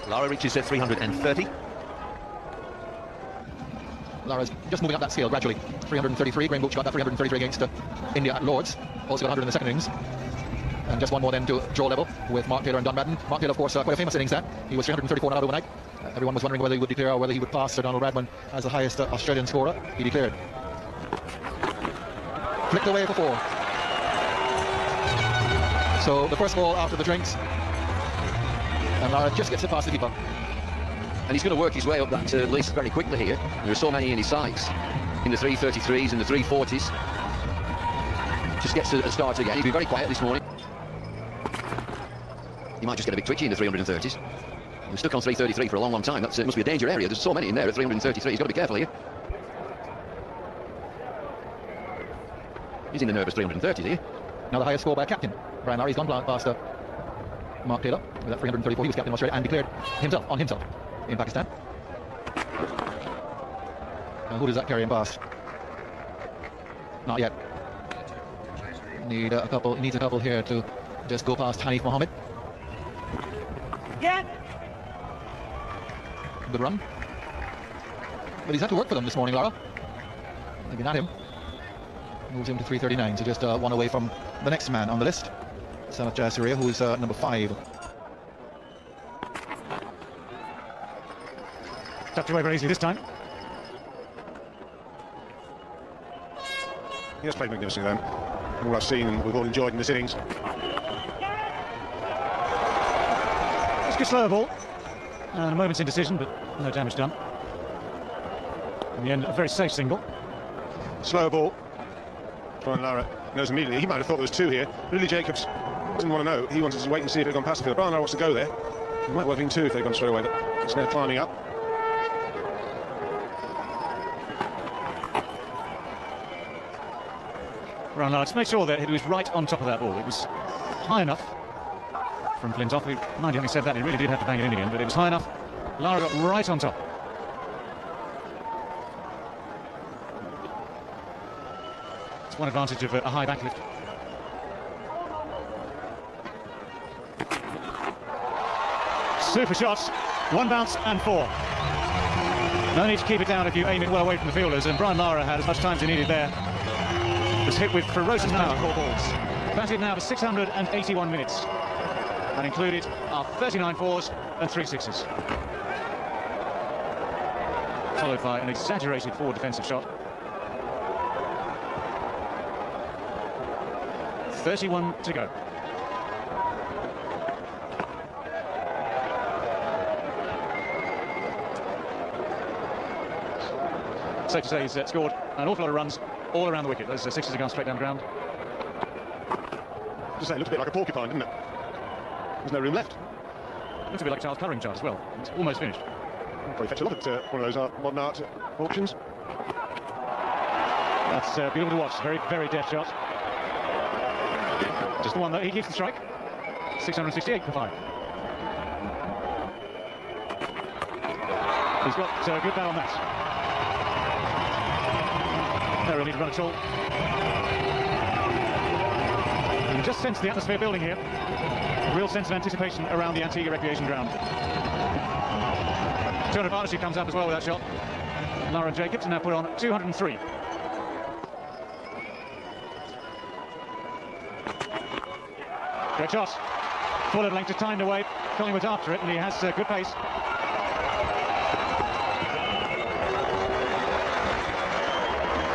Lara reaches 330. Lara's just moving up that scale gradually. 333. Graham Gooch got that 333 against India at Lords. Also got 100 in the second innings. And just one more then to draw level with Mark Taylor and Dunbarton. Mark Taylor, of course, quite a famous innings that. He was 334 not out overnight. Everyone was wondering whether he would declare or whether he would pass Sir Donald Bradman as the highest Australian scorer. He declared. Flicked away for 4. So the first ball after the drinks. And Lara just gets it past the keeper. And he's going to work his way up that list very quickly here. There are so many in his sights. In the 333s and the 340s. Just gets a start again. He's been very quiet this morning. He might just get a bit twitchy in the 330s. We're stuck on 333 for a long, long time. That must be a danger area. There's so many in there at 333. He's got to be careful here. He's in the nervous 330s here. Now the highest score by a captain. Brian Lara, he's gone past Mark Taylor with that 334. He was captain of Australia and declared himself on himself in Pakistan. Now who does that carry him past? Not yet. Needs a couple here to just go past Hanif Mohammed. Yeah. Good run. But he's had to work for them this morning, Lara. Maybe not him. Moves him to 339, so just one away from the next man on the list. Sanat Jayasuriya, who is number 5. Tucked away very easily this time. He has played magnificently then. All I've seen and we've all enjoyed in this innings. It's a good slower ball. And a moment's indecision, but no damage done. In the end, a very safe single. Slower ball. Brian Lara knows immediately. He might have thought there was 2 here. Lily Jacobs didn't want to know. He wanted to wait and see if it had gone past the field. Brian Lara wants to go there. It might well have been 2 if they'd gone straight away. But it's now climbing up. Brian Lara, to make sure that he was right on top of that ball. It was high enough from Flintoff. Mind you, having said that, he really did have to bang it in again, but it was high enough. Lara got right on top. It's one advantage of a high backlift. Super shots, 1 bounce and 4. No need to keep it down if you aim it well away from the fielders, and Brian Lara had as much time as he needed there. Was hit with ferocious power. Balls. Batted now for 681 minutes. And included are 39 4s and 3 6s. Followed by an exaggerated forward defensive shot. 31 to go. Safe to say he's scored an awful lot of runs all around the wicket. Those 6s have gone straight down the ground. Just say, it looks a bit like a porcupine, doesn't it? There's no room left. Looks a bit like a Charles Curring chart as well. It's almost finished. Probably fetch a lot at one of those modern art auctions. That's beautiful to watch. Very, very deft shot. Just the one that he keeps the strike. 668 for 5. He's got a good bat on that. No real need to run at all. You can just sense the atmosphere building here. A real sense of anticipation around the Antigua recreation ground. 200 partnership comes up as well with that shot. Lara and Jacobs now put on 203. Great shot. Full at length, just timed away. Collingwood's after it, and he has good pace.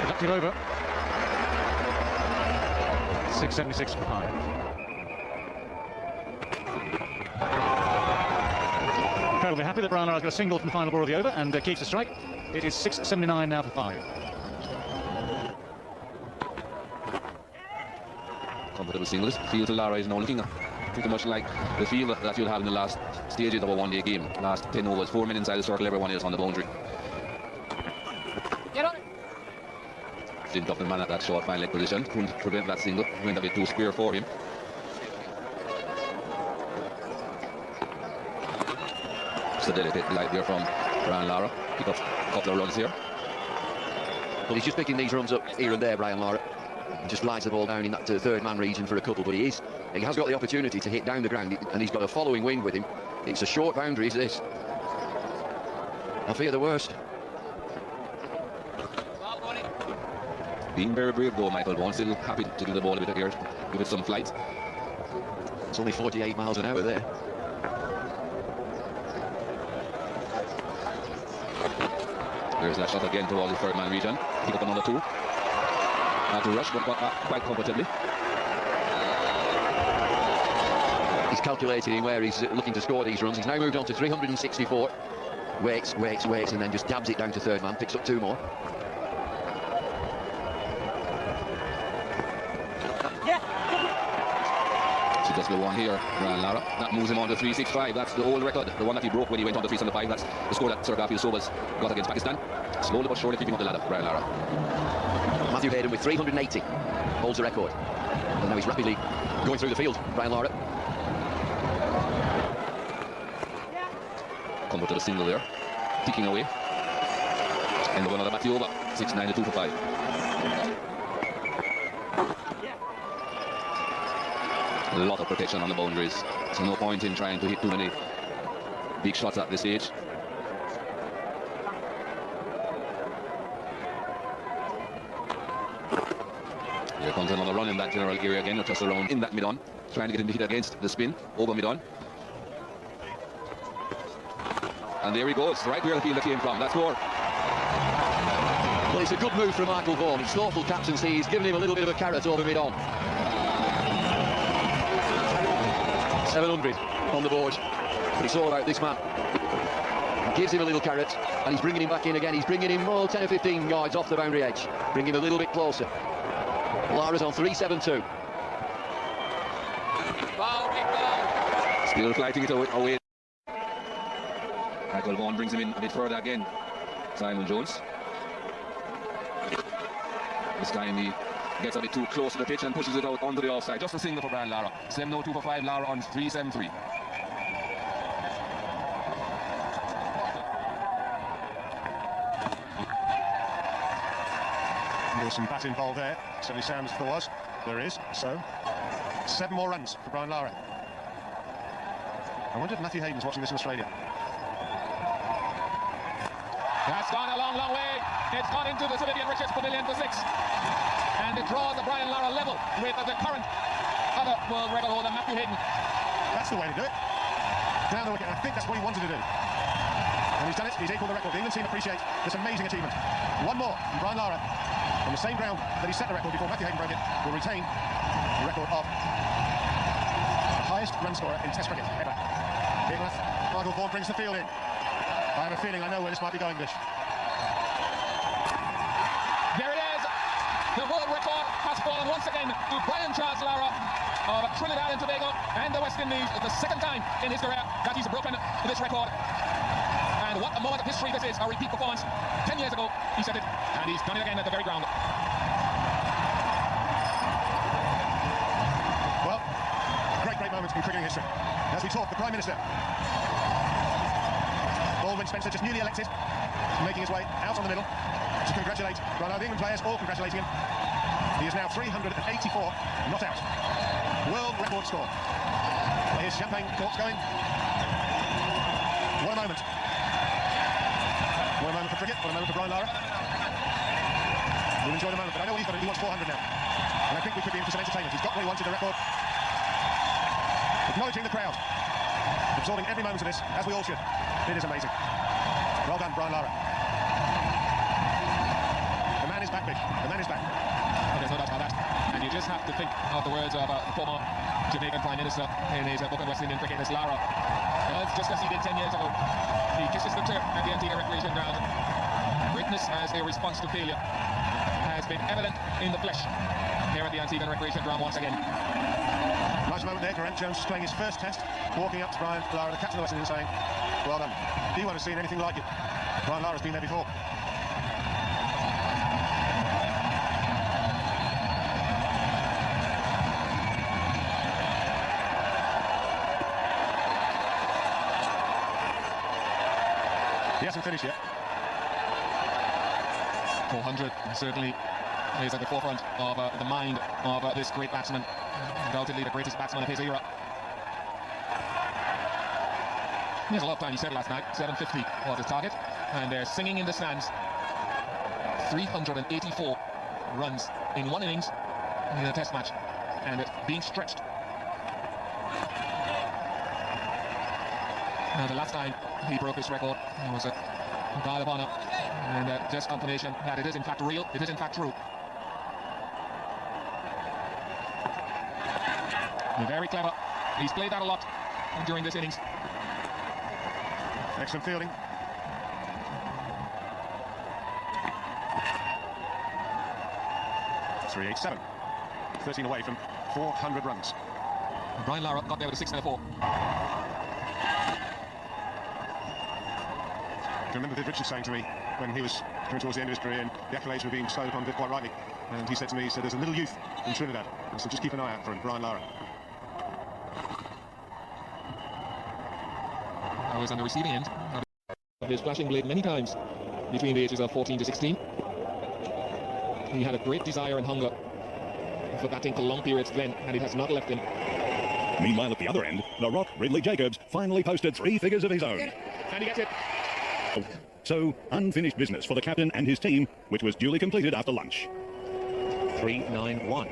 Conducted over. 676 for 5. Incredibly happy that Brian Lara's got a single from the final ball of the over and keeps the strike. It is 679 now for 5. Comfortable singles. Field to Lara is now looking pretty much like the field that you'll have in the last stages of a one-day game. Last 10 overs, 4 men inside the circle, everyone else on the boundary. Get on it. Didn't up the man at that short fine leg position. Couldn't prevent that single. Went a bit too square for him. Just a delicate light there from Brian Lara. Pick up a couple of runs here. Well, he's just picking these runs up here and there, Brian Lara. He just lies the ball down in that third man region for a couple, but he has got the opportunity to hit down the ground, and he's got a following wind with him. It's a short boundary, is this? I fear the worst. Being very brave though, Michael Vaughan, still happy to give the ball a bit of air, give it some flight. It's only 48 miles an hour there. There's that shot again towards the third man region. Pick up another two. To rush, but quite comfortably. He's calculating where he's looking to score these runs. He's now moved on to 364. Waits, and then just dabs it down to third man. Picks up two more. So just go on here, Brian Lara. That moves him on to 365. That's the old record, the one that he broke when he went on to 375. That's the score that Sir Garfield Sobers got against Pakistan. Slowly but surely keeping up the ladder, Brian Lara. Matthew Hayden with 380 holds the record. And now he's rapidly going through the field, Brian Lara. Come to the single there, ticking away. And another Matthew over, 6-9 to 2 for 5. A lot of protection on the boundaries, so no point in trying to hit too many big shots at this stage. Here comes another run in that general area again, just around in that mid-on, trying to get him to hit against the spin, over mid-on. And there he goes, right where the field came from. That's more. Well, it's a good move from Michael Vaughan. His thoughtful captaincy, he's given him a little bit of a carrot over mid-on. 700 on the board, but it's all about this man. He gives him a little carrot, and he's bringing him back in again. He's bringing him 10 or 15 yards off the boundary edge, bring him a little bit closer. Lara's on 372. Still fighting it away. Michael Vaughan brings him in a bit further again. Simon Jones. This time he gets a bit too close to the pitch and pushes it out onto the offside. Just a single for Brian Lara. 7-0-2 for 5. Lara on 373. There's some bat involved there. Certainly sounds as there was. There is. So 7 more runs for Brian Lara. I wonder if Matthew Hayden's watching this in Australia. That's gone a long, long way. It's gone into the Sir Vivian Richards Pavilion for 6. And it draws the Brian Lara level with the current other world record holder, Matthew Hayden. That's the way to do it. Down the wicket. I think that's what he wanted to do. And he's done it. He's equalled the record. The England team appreciate this amazing achievement. One more. And Brian Lara, on the same ground that he set the record before Matthew Hayden broke it, will retain the record of the highest run scorer in Test cricket ever. Michael Vaughan brings the field in. I have a feeling I know where this might be going, Bish. There it is. The world record has fallen once again to Brian Charles Lara of Trinidad and Tobago and the West Indies. The second time in his career that he's broken this record. And what a moment of history this is. A repeat performance. 10 years ago, he said it, and he's done it again at the very ground. Well, great moments in cricketing history. As we talk, the Prime Minister, Baldwin Spencer, just newly elected, making his way out on the middle to congratulate the England players, all congratulating him. He is now 384 not out. World record score. Here's champagne corks going. What a moment. What a moment for cricket, what a moment for Brian Lara. We'll enjoy the moment, but I know what he's got. He wants 400 now. And I think we could be in for some entertainment. He's got what he wanted, the record. Acknowledging the crowd. Absorbing every moment of this, as we all should. It is amazing. Well done, Brian Lara. The man is back, Vic. The man is back. There's no doubt about that. And you just have to think of the words of the former Jamaican Prime Minister in his book on West Indian cricket, as Lara. Just as he did 10 years ago. He kisses the turf at the Antigua Recreation Ground. Greatness as a response to failure has been evident in the flesh here at the Antigua Recreation Ground once again. Nice moment there. Grant Jones playing his first test, walking up to Brian Lara, the captain of the West Indies, saying, well done. He won't have seen anything like it. Brian Lara's been there before. He hasn't finished yet. 400 certainly is at the forefront of the mind of this great batsman, undoubtedly the greatest batsman of his era. He has a lot of time, he said last night. 750 was his target. And they're singing in the stands. 384 runs in one innings in a test match. And it's being stretched. Now, the last time he broke his record, it was a guard of honor. And just confirmation that it is in fact real, it is in fact true. Very clever. He's played that a lot during this innings. Excellent fielding. .387. 13 away from 400 runs. And Brian Lara got there with a 6 and a 4. I remember Viv Richards saying to me when he was coming towards the end of his career and the accolades were being bestowed upon Viv quite rightly, and he said to me, he said, there's a little youth in Trinidad, and so just keep an eye out for him, Brian Lara. I was on the receiving end of his flashing blade many times between the ages of 14 to 16. He had a great desire and hunger for batting for long periods then, and it has not left him. Meanwhile, at the other end, the Rock, Ridley Jacobs, finally posted 3 figures of his own. And he gets it. So, unfinished business for the captain and his team, which was duly completed after lunch. 391.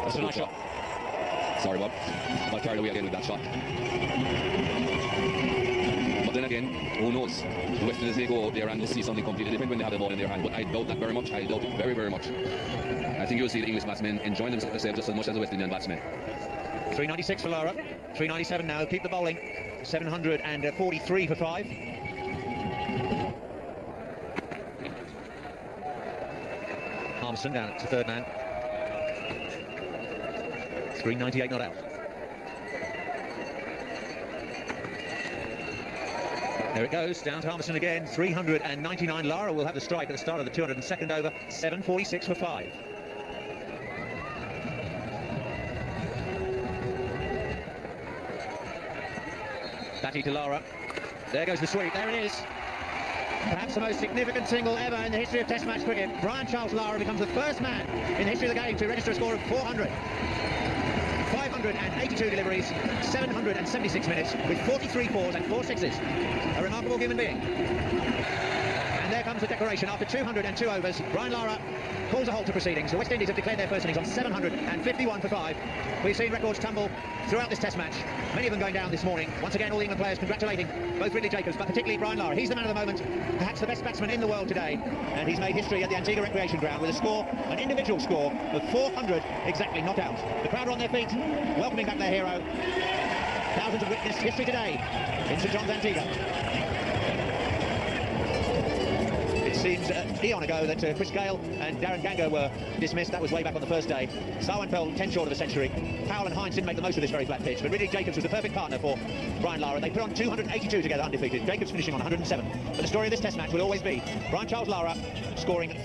That's a nice shot. Sorry, Bob. I carried away again with that shot. But then again, who knows? The West Indies may go out there and they'll see something completely different when they have the ball in their hand. But I doubt that very much. I doubt it very, very much. I think you'll see the English batsmen enjoying themselves just as much as the West Indian batsmen. 396 for Lara. 397 now. Keep the bowling. 743 for 5. Harmson down to third man. 398 not out. There it goes, down to Harmison again. 399. Lara will have the strike at the start of the 202nd over. 746 for 5. Batty to Lara. There goes the sweep. There it is. Perhaps the most significant single ever in the history of Test match cricket. Brian Charles Lara becomes the first man in the history of the game to register a score of 400. 582 deliveries, 776 minutes, with 43 fours and 4 sixes. A remarkable human being. And there comes the declaration. After 202 overs, Brian Lara calls a halt to proceedings. The West Indies have declared their first innings on 751 for 5. We've seen records tumble throughout this Test match, many of them going down this morning. Once again, all the England players congratulating both Ridley Jacobs, but particularly Brian Lara. He's the man of the moment, perhaps the best batsman in the world today, and he's made history at the Antigua Recreation Ground with a score, an individual score of 400 exactly not out. The crowd are on their feet, welcoming back their hero. Thousands have witnessed history today in St John's, Antigua. It seems an eon ago that Chris Gale and Darren Ganga were dismissed. That was way back on the first day. Sarwan fell 10 short of a century. Powell and Hines didn't make the most of this very flat pitch, but Ridley Jacobs was the perfect partner for Brian Lara. They put on 282 together undefeated. Jacobs finishing on 107. But the story of this Test match will always be Brian Charles Lara scoring